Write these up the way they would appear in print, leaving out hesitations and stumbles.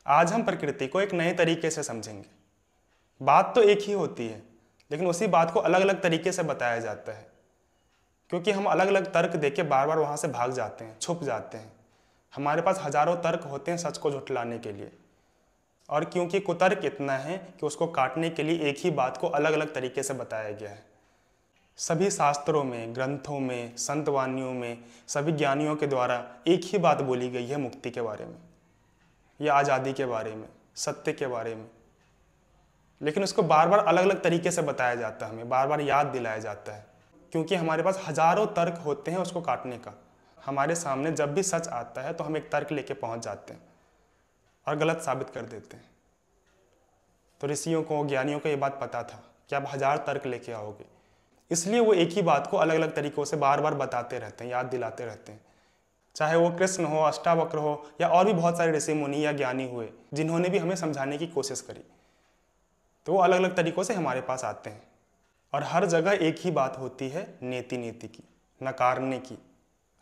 आज हम प्रकृति को एक नए तरीके से समझेंगे। बात तो एक ही होती है, लेकिन उसी बात को अलग अलग तरीके से बताया जाता है, क्योंकि हम अलग अलग तर्क देके बार बार वहाँ से भाग जाते हैं, छुप जाते हैं। हमारे पास हजारों तर्क होते हैं सच को झुठलाने के लिए, और क्योंकि कुतर्क इतना है कि उसको काटने के लिए एक ही बात को अलग अलग तरीके से बताया गया है। सभी शास्त्रों में, ग्रंथों में, संत वाणियों में, सभी ज्ञानियों के द्वारा एक ही बात बोली गई है मुक्ति के बारे में, या आज़ादी के बारे में, सत्य के बारे में। लेकिन उसको बार बार अलग अलग तरीके से बताया जाता है, हमें बार बार याद दिलाया जाता है, क्योंकि हमारे पास हजारों तर्क होते हैं उसको काटने का। हमारे सामने जब भी सच आता है तो हम एक तर्क लेके पहुंच जाते हैं और गलत साबित कर देते हैं। तो ऋषियों को, ज्ञानियों को ये बात पता था कि आप हजार तर्क लेके आओगे, इसलिए वो एक ही बात को अलग अलग तरीकों से बार बार बताते रहते हैं, याद दिलाते रहते हैं। चाहे वो कृष्ण हो, अष्टावक्र हो, या और भी बहुत सारे ऋषि मुनि या ज्ञानी हुए जिन्होंने भी हमें समझाने की कोशिश करी, तो वो अलग अलग तरीकों से हमारे पास आते हैं। और हर जगह एक ही बात होती है, नेति नीति की, नकारने की।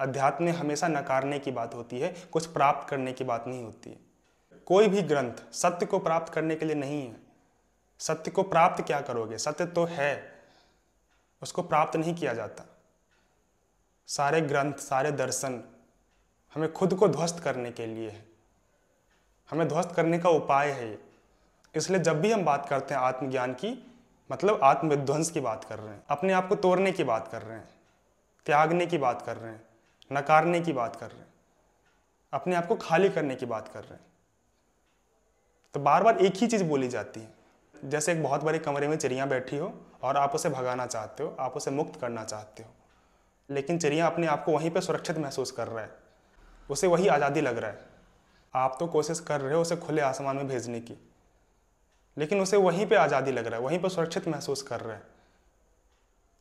अध्यात्म में हमेशा नकारने की बात होती है, कुछ प्राप्त करने की बात नहीं होती है। कोई भी ग्रंथ सत्य को प्राप्त करने के लिए नहीं है। सत्य को प्राप्त क्या करोगे? सत्य तो है, उसको प्राप्त नहीं किया जाता। सारे ग्रंथ, सारे दर्शन हमें खुद को ध्वस्त करने के लिए है, हमें ध्वस्त करने का उपाय है ये। इसलिए जब भी हम बात करते हैं आत्मज्ञान की, मतलब आत्मविध्वंस की बात कर रहे हैं, अपने आप को तोड़ने की बात कर रहे हैं, त्यागने की बात कर रहे हैं, नकारने की बात कर रहे हैं, अपने आप को खाली करने की बात कर रहे हैं। तो बार बार एक ही चीज़ बोली जाती है। जैसे एक बहुत बड़े कमरे में चिड़िया बैठी हो और आप उसे भगाना चाहते हो, आप उसे मुक्त करना चाहते हो, लेकिन चिड़िया अपने आप को वहीं पर सुरक्षित महसूस कर रहा है, उसे वही आज़ादी लग रहा है। आप तो कोशिश कर रहे हो उसे खुले आसमान में भेजने की, लेकिन उसे वहीं पे आज़ादी लग रहा है, वहीं पर सुरक्षित महसूस कर रहा है।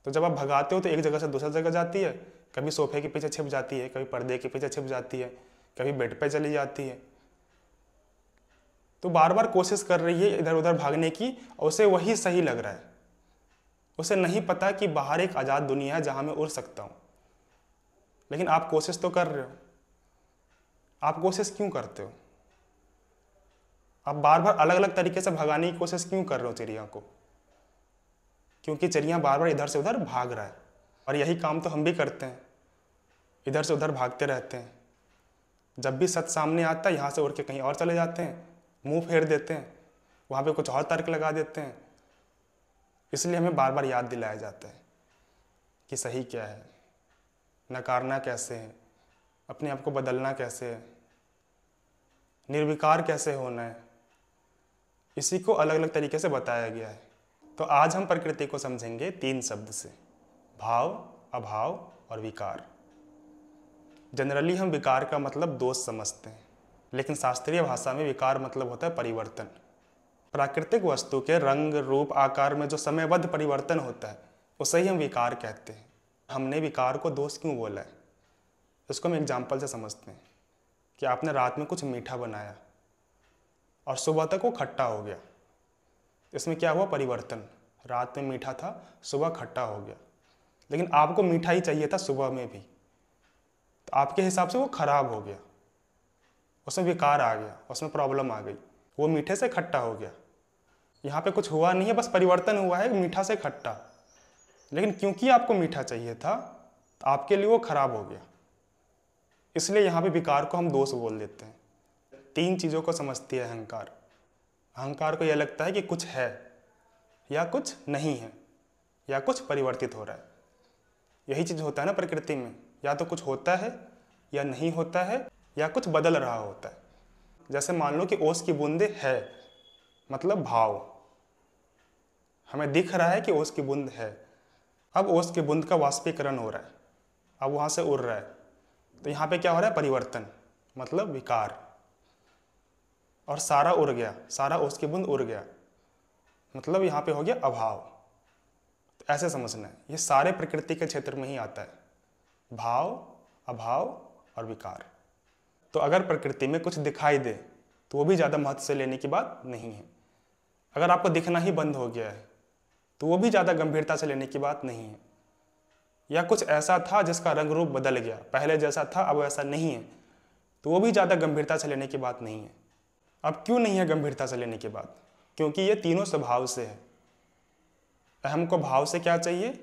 तो जब आप भगाते हो तो एक जगह से दूसरी जगह जाती है, कभी सोफे के पीछे छिप जाती है, कभी पर्दे के पीछे छिप जाती है, कभी बेड पे चली जाती है। तो बार बार कोशिश कर रही है इधर उधर भागने की, और उसे वही सही लग रहा है। उसे नहीं पता कि बाहर एक आज़ाद दुनिया है जहाँ मैं उड़ सकता हूँ। लेकिन आप कोशिश तो कर रहे हो। आप कोशिश क्यों करते हो? आप बार बार अलग अलग तरीके से भगाने की कोशिश क्यों कर रहे हो चिड़िया को? क्योंकि चिड़िया बार बार इधर से उधर भाग रहा है, और यही काम तो हम भी करते हैं, इधर से उधर भागते रहते हैं। जब भी सच सामने आता है, यहाँ से उड़ के कहीं और चले जाते हैं, मुंह फेर देते हैं, वहाँ पे कुछ और तर्क लगा देते हैं। इसलिए हमें बार बार याद दिलाया जाता है कि सही क्या है, नकारना कैसे है, अपने आप को बदलना कैसे है, निर्विकार कैसे होना है। इसी को अलग अलग तरीके से बताया गया है। तो आज हम प्रकृति को समझेंगे 3 शब्द से: भाव, अभाव और विकार। जनरली हम विकार का मतलब दोष समझते हैं, लेकिन शास्त्रीय भाषा में विकार मतलब होता है परिवर्तन। प्राकृतिक वस्तु के रंग, रूप, आकार में जो समयबद्ध परिवर्तन होता है उसे ही हम विकार कहते हैं। हमने विकार को दोष क्यों बोला है, इसको हम एग्जाम्पल से समझते हैं कि आपने रात में कुछ मीठा बनाया और सुबह तक वो खट्टा हो गया। इसमें क्या हुआ? परिवर्तन। रात में मीठा था, सुबह खट्टा हो गया। लेकिन आपको मीठा ही चाहिए था सुबह में भी, तो आपके हिसाब से वो खराब हो गया, उसमें विकार आ गया, उसमें प्रॉब्लम आ गई, वो मीठे से खट्टा हो गया। यहाँ पे कुछ हुआ नहीं है, बस परिवर्तन हुआ है मीठा से खट्टा। लेकिन क्योंकि आपको मीठा चाहिए था तो आपके लिए वो खराब हो गया। इसलिए यहाँ पे विकार को हम दोष बोल देते हैं। 3 चीज़ों को समझती है अहंकार। अहंकार को यह लगता है कि कुछ है या कुछ नहीं है, या कुछ परिवर्तित हो रहा है। यही चीज़ होता है ना प्रकृति में, या तो कुछ होता है या नहीं होता है, या कुछ बदल रहा होता है। जैसे मान लो कि ओस की बूंदे है, मतलब भाव। हमें दिख रहा है कि ओस की बूंद है। अब ओस की बूंद का वाष्पीकरण हो रहा है, अब वहाँ से उड़ रहा है, तो यहाँ पे क्या हो रहा है? परिवर्तन, मतलब विकार। और सारा उड़ गया, सारा ओस की बूंद उड़ गया, मतलब यहाँ पे हो गया अभाव। तो ऐसे समझना है, ये सारे प्रकृति के क्षेत्र में ही आता है, भाव, अभाव और विकार। तो अगर प्रकृति में कुछ दिखाई दे तो वो भी ज़्यादा महत्व से लेने की बात नहीं है। अगर आपको दिखना ही बंद हो गया है तो वो भी ज़्यादा गंभीरता से लेने की बात नहीं है। या कुछ ऐसा था जिसका रंग रूप बदल गया, पहले जैसा था अब वैसा नहीं है, तो वो भी ज़्यादा गंभीरता से लेने की बात नहीं है। अब क्यों नहीं है गंभीरता से लेने की बात? क्योंकि ये तीनों स्वभाव से है। अहम को भाव से क्या चाहिए?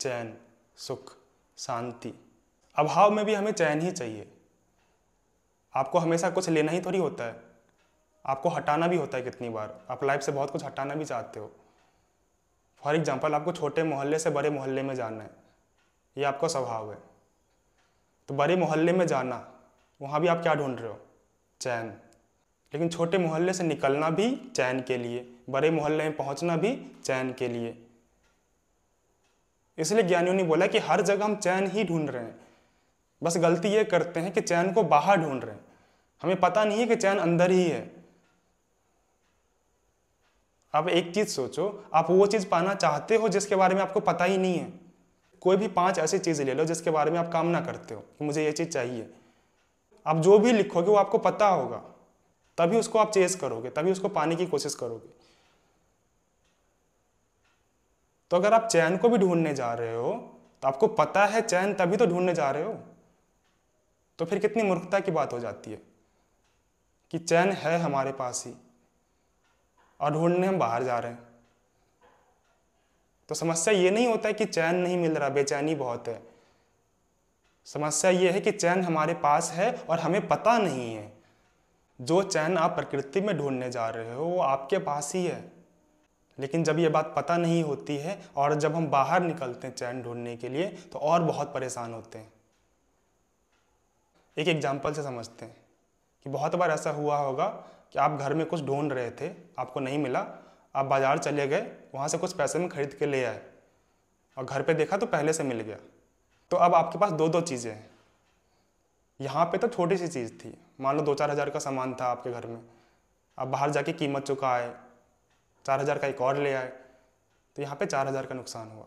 चैन, सुख, शांति। अभाव में भी हमें चैन ही चाहिए। आपको हमेशा कुछ लेना ही थोड़ी होता है, आपको हटाना भी होता है। कितनी बार आप लाइफ से बहुत कुछ हटाना भी चाहते हो। फॉर एग्जाम्पल, आपको छोटे मोहल्ले से बड़े मोहल्ले में जाना है, ये आपका स्वभाव है। तो बड़े मोहल्ले में जाना, वहाँ भी आप क्या ढूंढ रहे हो? चैन। लेकिन छोटे मोहल्ले से निकलना भी चैन के लिए, बड़े मोहल्ले में पहुँचना भी चैन के लिए। इसलिए ज्ञानियों ने बोला कि हर जगह हम चैन ही ढूंढ रहे हैं, बस गलती ये करते हैं कि चैन को बाहर ढूंढ रहे हैं। हमें पता नहीं है कि चैन अंदर ही है। अब एक चीज सोचो, आप वो चीज पाना चाहते हो जिसके बारे में आपको पता ही नहीं है। कोई भी 5 ऐसी चीजें ले लो जिसके बारे में आप कामना करते हो कि मुझे ये चीज चाहिए। आप जो भी लिखोगे वो आपको पता होगा, तभी उसको आप चेस करोगे, तभी उसको पाने की कोशिश करोगे। तो अगर आप चैन को भी ढूंढने जा रहे हो, तो आपको पता है चैन, तभी तो ढूंढने जा रहे हो। तो फिर कितनी मूर्खता की बात हो जाती है कि चैन है हमारे पास ही और ढूंढने हम बाहर जा रहे हैं। तो समस्या ये नहीं होता है कि चैन नहीं मिल रहा, बेचैनी बहुत है। समस्या ये है कि चैन हमारे पास है और हमें पता नहीं है। जो चैन आप प्रकृति में ढूंढने जा रहे हो वो आपके पास ही है। लेकिन जब ये बात पता नहीं होती है और जब हम बाहर निकलते हैं चैन ढूंढने के लिए, तो और बहुत परेशान होते हैं। एक एग्जाम्पल से समझते हैं कि बहुत बार ऐसा हुआ होगा कि आप घर में कुछ ढूंढ रहे थे, आपको नहीं मिला, आप बाजार चले गए, वहाँ से कुछ पैसे में खरीद के ले आए और घर पे देखा तो पहले से मिल गया। तो अब आपके पास दो चीज़ें हैं। यहाँ पे तो छोटी सी चीज़ थी, मान लो 2-4 हज़ार का सामान था आपके घर में, आप बाहर जाके कीमत चुकाए, 4 हज़ार का एक और ले आए, तो यहाँ पे 4 हज़ार का नुकसान हुआ।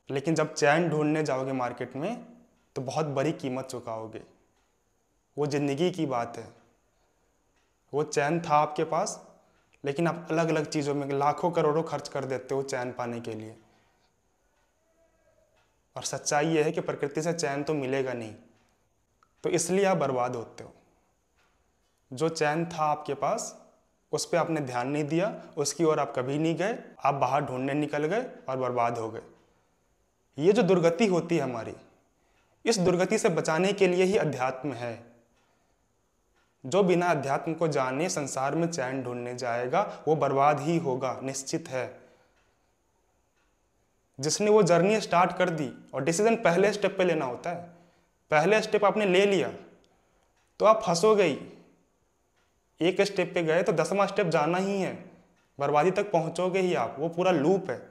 लेकिन जब चैन ढूंढने जाओगे मार्केट में तो बहुत बड़ी कीमत चुकाओगे। वो ज़िंदगी की बात है। वो चैन था आपके पास, लेकिन आप अलग अलग चीज़ों में लाखों करोड़ों खर्च कर देते हो चैन पाने के लिए। और सच्चाई ये है कि प्रकृति से चैन तो मिलेगा नहीं, तो इसलिए आप बर्बाद होते हो। जो चैन था आपके पास, उस पर आपने ध्यान नहीं दिया, उसकी ओर आप कभी नहीं गए, आप बाहर ढूंढने निकल गए और बर्बाद हो गए। ये जो दुर्गति होती है हमारी, इस दुर्गति से बचाने के लिए ही अध्यात्म है। जो बिना अध्यात्म को जाने संसार में चैन ढूंढने जाएगा वो बर्बाद ही होगा, निश्चित है। जिसने वो जर्नी स्टार्ट कर दी, और डिसीजन पहले स्टेप पे लेना होता है, पहले स्टेप आपने ले लिया तो आप फंसोगे ही। एक स्टेप पे गए तो 10वां स्टेप जाना ही है, बर्बादी तक पहुंचोगे ही आप। वो पूरा लूप है।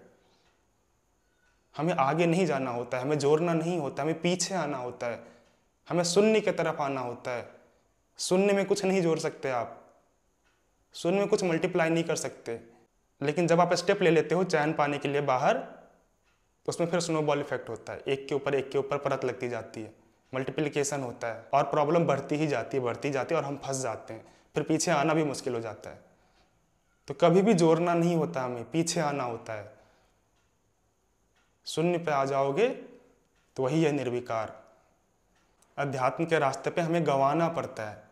हमें आगे नहीं जाना होता है, हमें जोड़ना नहीं होता, हमें पीछे आना होता है, हमें शून्य की तरफ आना होता है। शून्य में कुछ नहीं जोड़ सकते आप, शून्य में कुछ मल्टीप्लाई नहीं कर सकते। लेकिन जब आप स्टेप ले लेते हो चैन पाने के लिए बाहर, तो उसमें फिर स्नोबॉल इफेक्ट होता है। एक के ऊपर परत लगती जाती है, मल्टीप्लिकेशन होता है और प्रॉब्लम बढ़ती ही जाती है और हम फंस जाते हैं। फिर पीछे आना भी मुश्किल हो जाता है। तो कभी भी जोड़ना नहीं होता, हमें पीछे आना होता है। शून्य पे आ जाओगे तो वही है निर्विकार। अध्यात्म के रास्ते पे हमें गंवाना पड़ता है,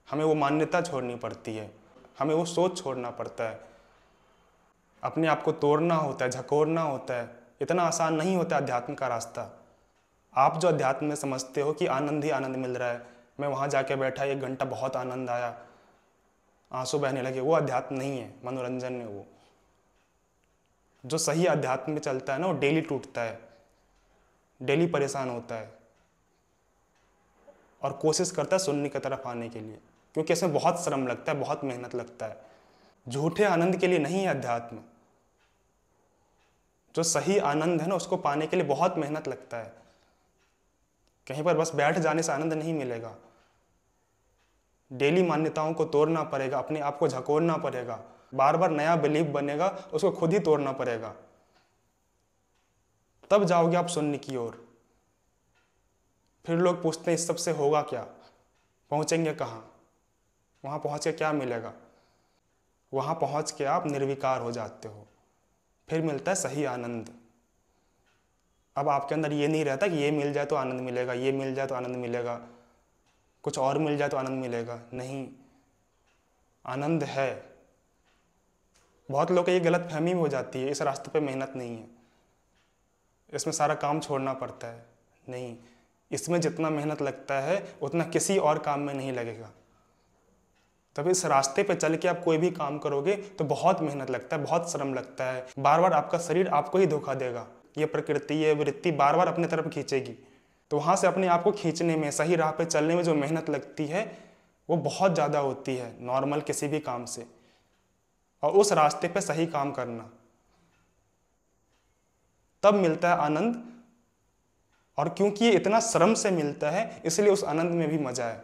हमें वो मान्यता छोड़नी पड़ती है, हमें वो सोच छोड़ना पड़ता है, अपने आप को तोड़ना होता है, झकोरना होता है। इतना आसान नहीं होता अध्यात्म का रास्ता। आप जो अध्यात्म में समझते हो कि आनंद ही आनंद मिल रहा है, मैं वहाँ जाके बैठा 1 घंटा बहुत आनंद आया, आंसू बहने लगे, वो अध्यात्म नहीं है, मनोरंजन है वो। जो सही अध्यात्म में चलता है ना, वो डेली टूटता है, डेली परेशान होता है और कोशिश करता है शून्य की तरफ आने के लिए, क्योंकि इसमें बहुत श्रम लगता है, बहुत मेहनत लगता है। झूठे आनंद के लिए नहीं है अध्यात्म। जो सही आनंद है ना, उसको पाने के लिए बहुत मेहनत लगता है। कहीं पर बस बैठ जाने से आनंद नहीं मिलेगा। डेली मान्यताओं को तोड़ना पड़ेगा, अपने आप को झकोरना पड़ेगा, बार बार नया बिलीफ बनेगा, उसको खुद ही तोड़ना पड़ेगा, तब जाओगे आप शून्य की ओर। फिर लोग पूछते हैं इस सब से होगा क्या, पहुंचेंगे कहाँ, वहां पहुंच के क्या मिलेगा? वहां पहुंच के आप निर्विकार हो जाते हो, फिर मिलता है सही आनंद। अब आपके अंदर ये नहीं रहता कि ये मिल जाए तो आनंद मिलेगा, ये मिल जाए तो आनंद मिलेगा, कुछ और मिल जाए तो आनंद मिलेगा। नहीं, आनंद है। बहुत लोग को ये गलत फहमी हो जाती है, इस रास्ते पे मेहनत नहीं है, इसमें सारा काम छोड़ना पड़ता है। नहीं, इसमें जितना मेहनत लगता है उतना किसी और काम में नहीं लगेगा। तब इस रास्ते पे चल के आप कोई भी काम करोगे तो बहुत मेहनत लगता है, बहुत श्रम लगता है, बार बार आपका शरीर आपको ही धोखा देगा, ये प्रकृति, ये वृत्ति बार बार अपनी तरफ खींचेगी। तो वहाँ से अपने आप को खींचने में, सही राह पे चलने में जो मेहनत लगती है वो बहुत ज़्यादा होती है नॉर्मल किसी भी काम से। और उस रास्ते पे सही काम करना, तब मिलता है आनंद। और क्योंकि ये इतना श्रम से मिलता है इसलिए उस आनंद में भी मजा है।